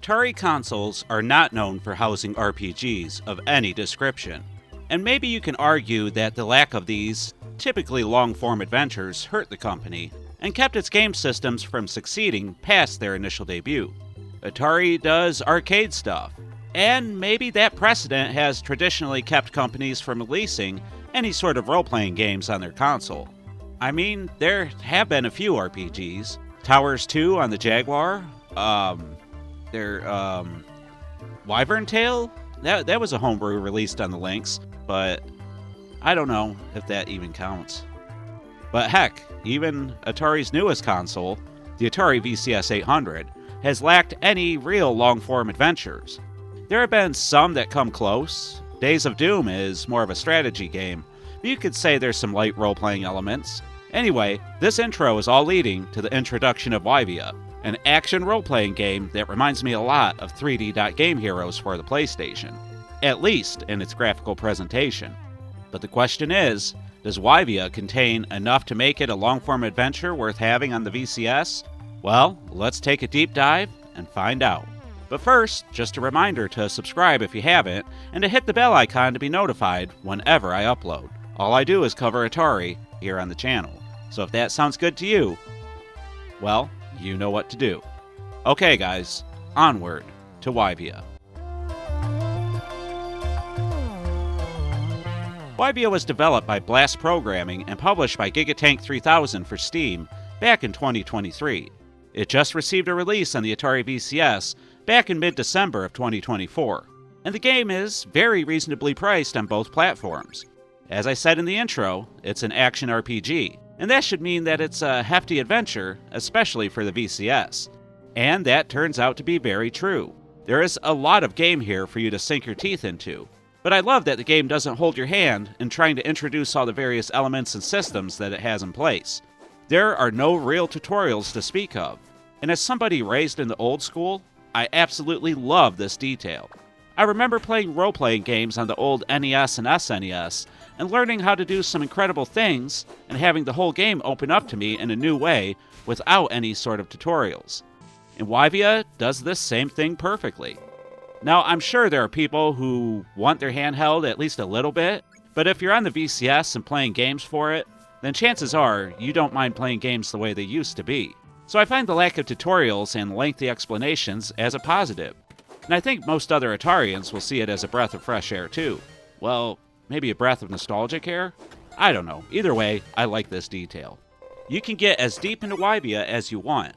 Atari consoles are not known for housing RPGs of any description, and maybe you can argue that the lack of these, typically long-form adventures, hurt the company and kept its game systems from succeeding past their initial debut. Atari does arcade stuff, and maybe that precedent has traditionally kept companies from releasing any sort of role-playing games on their console. I mean, there have been a few RPGs. Towers 2 on the Jaguar, Wyvern Tale? That was a homebrew released on the Lynx, but I don't know if that even counts. But heck, even Atari's newest console, the Atari VCS 800, has lacked any real long-form adventures. There have been some that come close. Days of Doom is more of a strategy game, but you could say there's some light role-playing elements. Anyway, this intro is all leading to the introduction of Wyvia, an action role-playing game that reminds me a lot of 3D Game Heroes for the PlayStation, at least in its graphical presentation. But the question is, does Wyvia contain enough to make it a long-form adventure worth having on the VCS? Well, let's take a deep dive and find out. But first, just a reminder to subscribe if you haven't, and to hit the bell icon to be notified whenever I upload. All I do is cover Atari here on the channel. So if that sounds good to you, well, you know what to do. Okay guys, onward to Wyvia. Wyvia was developed by Blast Programming and published by Giga 3000 for Steam back in 2023. It just received a release on the Atari VCS back in mid-December of 2024, and the game is very reasonably priced on both platforms. As I said in the intro, it's an action RPG, and that should mean that it's a hefty adventure, especially for the VCS. And that turns out to be very true. There is a lot of game here for you to sink your teeth into, but I love that the game doesn't hold your hand in trying to introduce all the various elements and systems that it has in place. There are no real tutorials to speak of, and as somebody raised in the old school, I absolutely love this detail. I remember playing role-playing games on the old NES and SNES, and learning how to do some incredible things, and having the whole game open up to me in a new way without any sort of tutorials. And Wyvia does this same thing perfectly. Now, I'm sure there are people who want their handheld at least a little bit, but if you're on the VCS and playing games for it, then chances are you don't mind playing games the way they used to be. So I find the lack of tutorials and lengthy explanations as a positive. And I think most other Atarians will see it as a breath of fresh air too. Well, maybe a breath of nostalgic air? I don't know. Either way, I like this detail. You can get as deep into Wyvia as you want,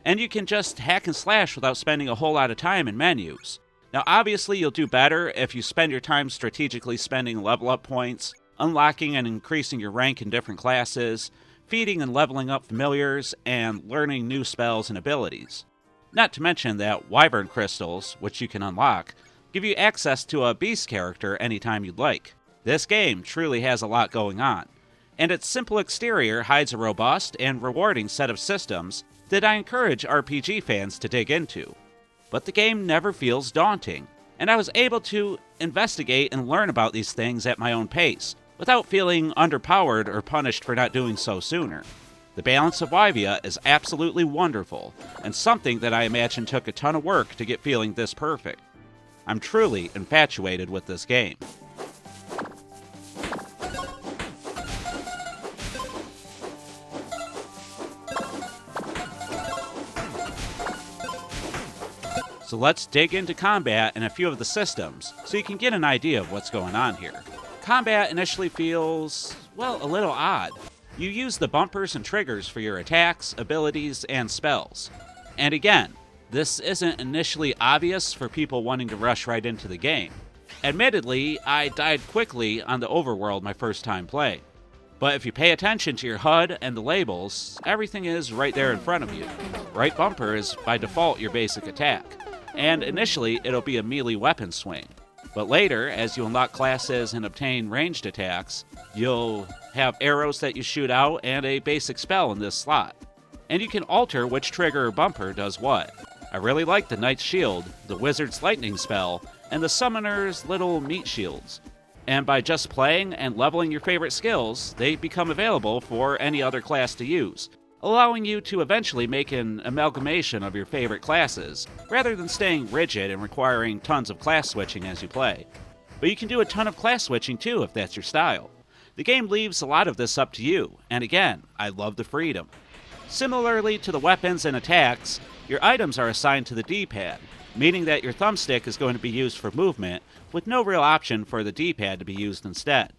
and you can just hack and slash without spending a whole lot of time in menus. Now obviously you'll do better if you spend your time strategically spending level up points, unlocking and increasing your rank in different classes, feeding and leveling up familiars, and learning new spells and abilities. Not to mention that Wyvern crystals, which you can unlock, give you access to a beast character anytime you'd like. This game truly has a lot going on, and its simple exterior hides a robust and rewarding set of systems that I encourage RPG fans to dig into. But the game never feels daunting, and I was able to investigate and learn about these things at my own pace, without feeling underpowered or punished for not doing so sooner. The balance of Wyvia is absolutely wonderful, and something that I imagine took a ton of work to get feeling this perfect. I'm truly infatuated with this game. So let's dig into combat and a few of the systems, so you can get an idea of what's going on here. Combat initially feels, well, a little odd. You use the bumpers and triggers for your attacks, abilities, and spells. And again, this isn't initially obvious for people wanting to rush right into the game. Admittedly, I died quickly on the overworld my first time play. But if you pay attention to your HUD and the labels, everything is right there in front of you. Right bumper is by default your basic attack, and initially it'll be a melee weapon swing. But later, as you unlock classes and obtain ranged attacks, you'll have arrows that you shoot out and a basic spell in this slot. And you can alter which trigger or bumper does what. I really like the Knight's Shield, the Wizard's Lightning spell, and the Summoner's little meat shields. And by just playing and leveling your favorite skills, they become available for any other class to use. allowing you to eventually make an amalgamation of your favorite classes, rather than staying rigid and requiring tons of class switching as you play. But you can do a ton of class switching too if that's your style. The game leaves a lot of this up to you, and again, I love the freedom. Similarly to the weapons and attacks, your items are assigned to the D-pad, meaning that your thumbstick is going to be used for movement, with no real option for the D-pad to be used instead.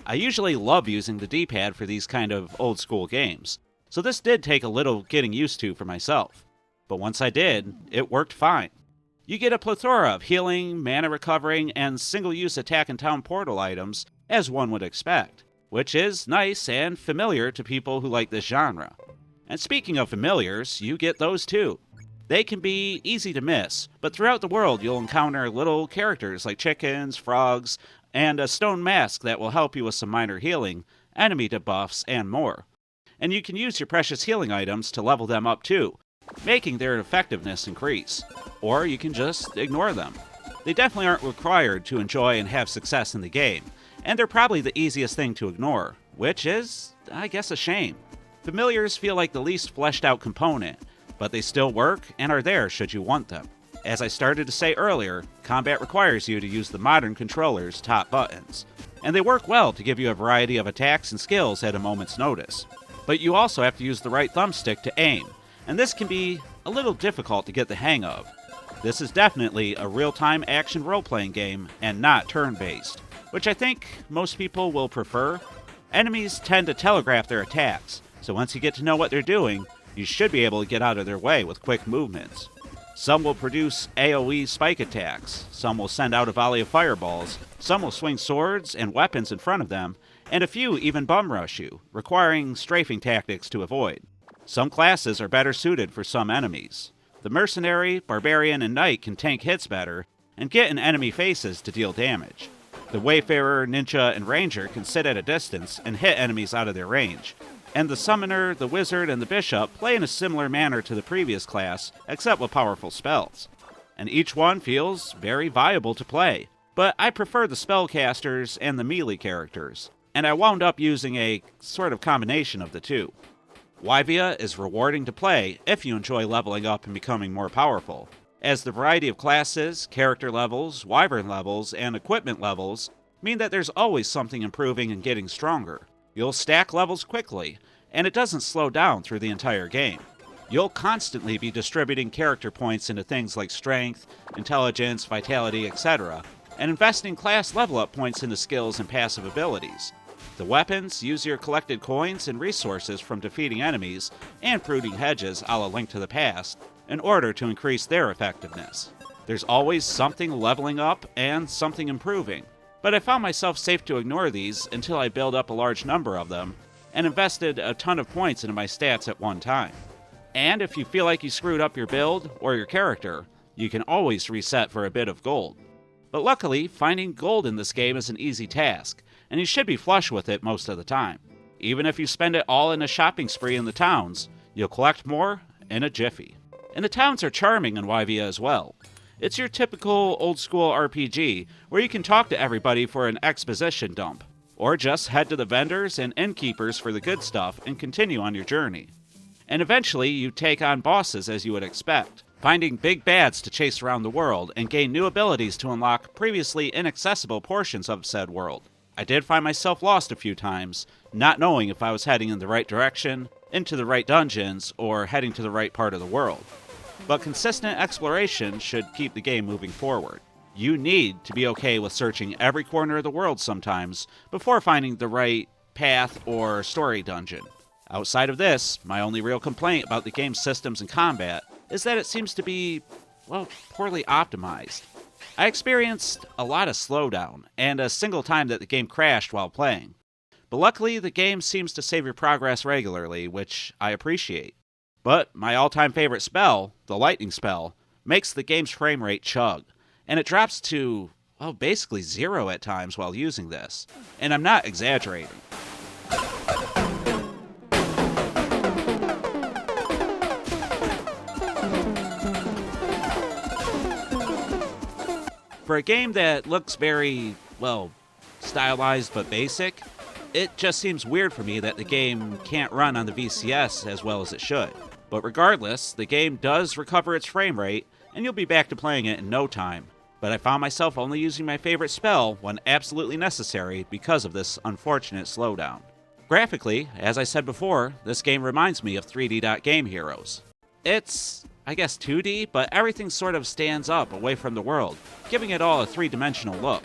I usually love using the D-pad for these kind of old school games, so this did take a little getting used to for myself. But once I did, it worked fine. You get a plethora of healing, mana recovering, and single-use attack and town portal items, as one would expect, which is nice and familiar to people who like this genre. And speaking of familiars, you get those too. They can be easy to miss, but throughout the world you'll encounter little characters like chickens, frogs, and a stone mask that will help you with some minor healing, enemy debuffs, and more. And you can use your precious healing items to level them up too, making their effectiveness increase. Or you can just ignore them. They definitely aren't required to enjoy and have success in the game, and they're probably the easiest thing to ignore, which is, I guess, a shame. Familiars feel like the least fleshed out component, but they still work and are there should you want them. As I started to say earlier, combat requires you to use the modern controller's top buttons, and they work well to give you a variety of attacks and skills at a moment's notice. But you also have to use the right thumbstick to aim, and this can be a little difficult to get the hang of. This is definitely a real-time action role-playing game and not turn-based, which I think most people will prefer. Enemies tend to telegraph their attacks, so once you get to know what they're doing, you should be able to get out of their way with quick movements. Some will produce AoE spike attacks, some will send out a volley of fireballs, some will swing swords and weapons in front of them, and a few even bum rush you, requiring strafing tactics to avoid. Some classes are better suited for some enemies. The mercenary, barbarian, and knight can tank hits better and get in enemy faces to deal damage. The wayfarer, ninja, and ranger can sit at a distance and hit enemies out of their range. And the summoner, the wizard, and the bishop play in a similar manner to the previous class, except with powerful spells. And each one feels very viable to play, but I prefer the spellcasters and the melee characters, and I wound up using a sort of combination of the two. Wyvia is rewarding to play if you enjoy leveling up and becoming more powerful, as the variety of classes, character levels, wyvern levels, and equipment levels mean that there's always something improving and getting stronger. You'll stack levels quickly, and it doesn't slow down through the entire game. You'll constantly be distributing character points into things like strength, intelligence, vitality, etc., and investing class level up points into skills and passive abilities. The weapons use your collected coins and resources from defeating enemies and pruning hedges a la Link to the Past in order to increase their effectiveness. There's always something leveling up and something improving, but I found myself safe to ignore these until I built up a large number of them and invested a ton of points into my stats at one time. And if you feel like you screwed up your build or your character, you can always reset for a bit of gold. But luckily, finding gold in this game is an easy task, and you should be flush with it most of the time. Even if you spend it all in a shopping spree in the towns, you'll collect more in a jiffy. And the towns are charming in Wyvia as well. It's your typical old-school RPG, where you can talk to everybody for an exposition dump, or just head to the vendors and innkeepers for the good stuff and continue on your journey. And eventually, you take on bosses as you would expect, finding big bads to chase around the world and gain new abilities to unlock previously inaccessible portions of said world. I did find myself lost a few times, not knowing if I was heading in the right direction, into the right dungeons, or heading to the right part of the world. But consistent exploration should keep the game moving forward. You need to be okay with searching every corner of the world sometimes before finding the right path or story dungeon. Outside of this, my only real complaint about the game's systems and combat is that it seems to be, well, poorly optimized. I experienced a lot of slowdown and a single time that the game crashed while playing. But luckily, the game seems to save your progress regularly, which I appreciate. But my all-time favorite spell, the lightning spell, makes the game's frame rate chug, and it drops to, well, basically 0 at times while using this. And I'm not exaggerating. For a game that looks very, well, stylized but basic, It just seems weird for me that the game can't run on the VCS as well as it should. But regardless, the game does recover its frame rate, and you'll be back to playing it in no time. But I found myself only using my favorite spell when absolutely necessary because of this unfortunate slowdown. Graphically, as I said before, this game reminds me of 3D Game Heroes. It's, I guess, 2D, but everything sort of stands up away from the world, giving it all a three-dimensional look.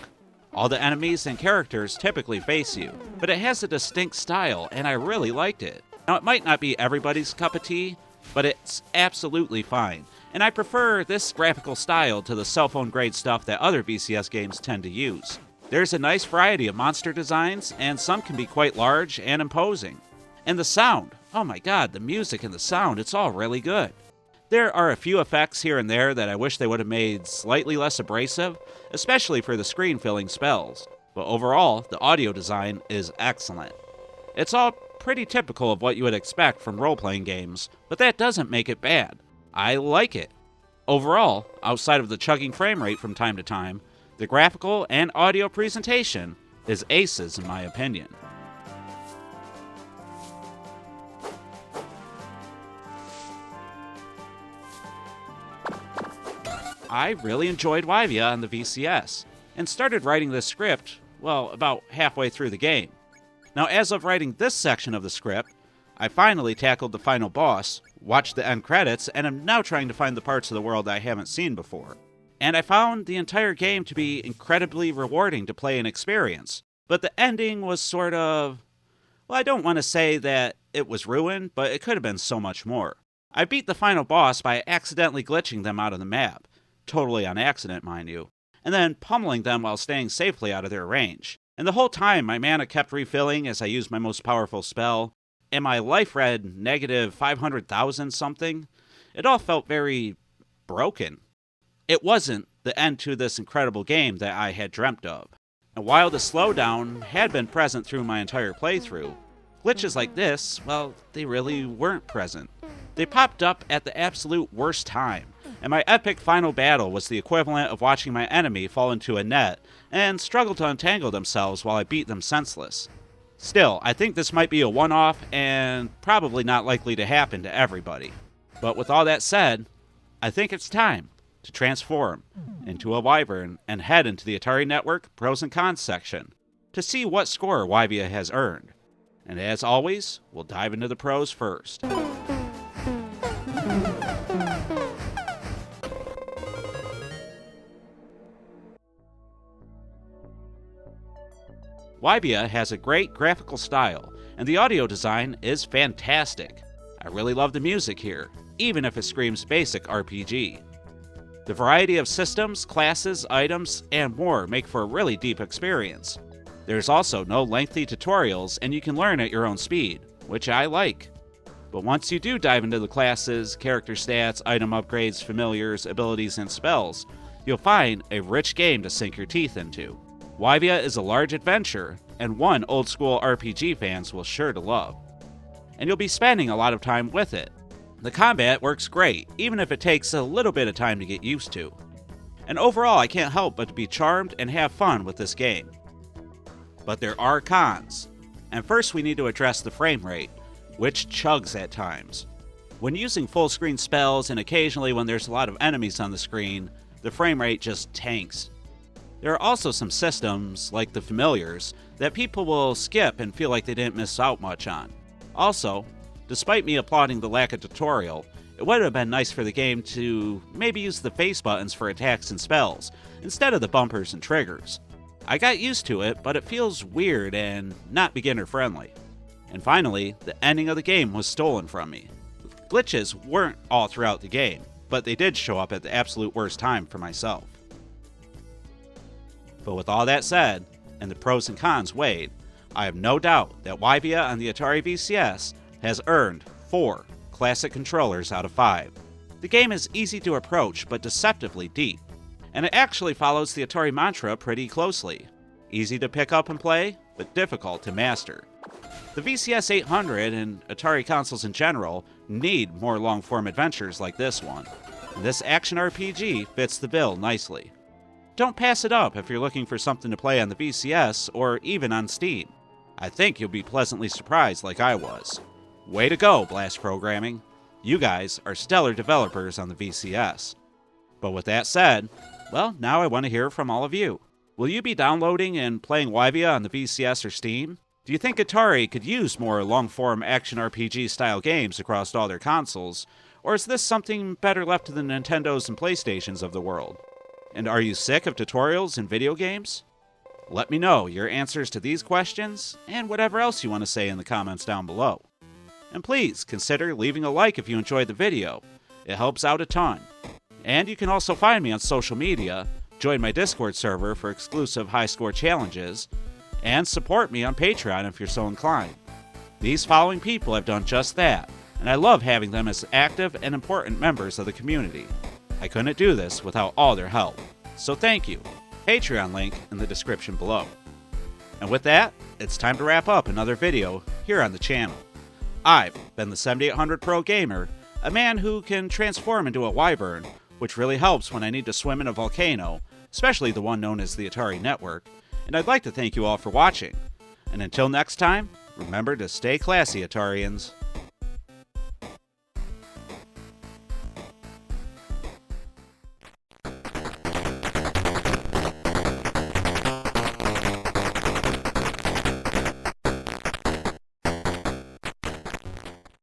All the enemies and characters typically face you, but it has a distinct style, and I really liked it. Now, it might not be everybody's cup of tea, but it's absolutely fine, and I prefer this graphical style to the cell phone grade stuff that other VCS games tend to use. There's a nice variety of monster designs, and some can be quite large and imposing. And the sound, oh my god, the music and the sound, it's all really good. There are a few effects here and there that I wish they would have made slightly less abrasive, especially for the screen-filling spells, but overall, the audio design is excellent. It's all pretty typical of what you would expect from role-playing games, but that doesn't make it bad. I like it. Overall, outside of the chugging frame rate from time to time, the graphical and audio presentation is aces in my opinion. I really enjoyed Wyvia on the VCS, and started writing this script, well, about halfway through the game. Now, as of writing this section of the script, I finally tackled the final boss, watched the end credits, and am now trying to find the parts of the world I haven't seen before. And I found the entire game to be incredibly rewarding to play and experience, but the ending was sort of... well, I don't want to say that it was ruined, but it could have been so much more. I beat the final boss by accidentally glitching them out of the map, totally on accident, mind you, and then pummeling them while staying safely out of their range. And the whole time, my mana kept refilling as I used my most powerful spell, and my life read negative 500,000 something. It all felt very broken. It wasn't the end to this incredible game that I had dreamt of. And while the slowdown had been present through my entire playthrough, glitches like this, well, they really weren't present. They popped up at the absolute worst time, and my epic final battle was the equivalent of watching my enemy fall into a net and struggle to untangle themselves while I beat them senseless. Still, I think this might be a one-off and probably not likely to happen to everybody. But with all that said, I think it's time to transform into a wyvern and head into the Atari Network pros and cons section to see what score Wyvia has earned. And as always, we'll dive into the pros first. Wyvia has a great graphical style, and the audio design is fantastic. I really love the music here, even if it screams basic RPG. The variety of systems, classes, items, and more make for a really deep experience. There's also no lengthy tutorials, and you can learn at your own speed, which I like. But once you do dive into the classes, character stats, item upgrades, familiars, abilities, and spells, you'll find a rich game to sink your teeth into. Wyvia is a large adventure, and one old-school RPG fans will sure to love. And you'll be spending a lot of time with it. The combat works great, even if it takes a little bit of time to get used to. And overall, I can't help but to be charmed and have fun with this game. But there are cons. And first we need to address the frame rate, which chugs at times. When using full-screen spells and occasionally when there's a lot of enemies on the screen, the frame rate just tanks. There are also some systems, like the familiars, that people will skip and feel like they didn't miss out much on. Also, despite me applauding the lack of tutorial, it would have been nice for the game to maybe use the face buttons for attacks and spells, instead of the bumpers and triggers. I got used to it, but it feels weird and not beginner-friendly. And finally, the ending of the game was stolen from me. Glitches weren't all throughout the game, but they did show up at the absolute worst time for myself. But with all that said, and the pros and cons weighed, I have no doubt that Wyvia on the Atari VCS has earned 4 classic controllers out of 5. The game is easy to approach but deceptively deep, and it actually follows the Atari mantra pretty closely. Easy to pick up and play, but difficult to master. The VCS 800 and Atari consoles in general need more long-form adventures like this one, and this action RPG fits the bill nicely. Don't pass it up if you're looking for something to play on the VCS or even on Steam. I think you'll be pleasantly surprised like I was. Way to go, Blast Programming. You guys are stellar developers on the VCS. But with that said, well, now I want to hear from all of you. Will you be downloading and playing Wyvia on the VCS or Steam? Do you think Atari could use more long-form action RPG-style games across all their consoles, or is this something better left to the Nintendos and PlayStations of the world? And are you sick of tutorials in video games? Let me know your answers to these questions, and whatever else you want to say in the comments down below. And please consider leaving a like if you enjoyed the video. It helps out a ton. And you can also find me on social media, join my Discord server for exclusive high-score challenges, and support me on Patreon if you're so inclined. These following people have done just that, and I love having them as active and important members of the community. I couldn't do this without all their help, so thank you. Patreon link in the description below. And with that, it's time to wrap up another video here on the channel. I've been the 7800 Pro Gamer, a man who can transform into a wyvern, which really helps when I need to swim in a volcano, especially the one known as the Atari Network, and I'd like to thank you all for watching. And until next time, remember to stay classy, Atarians.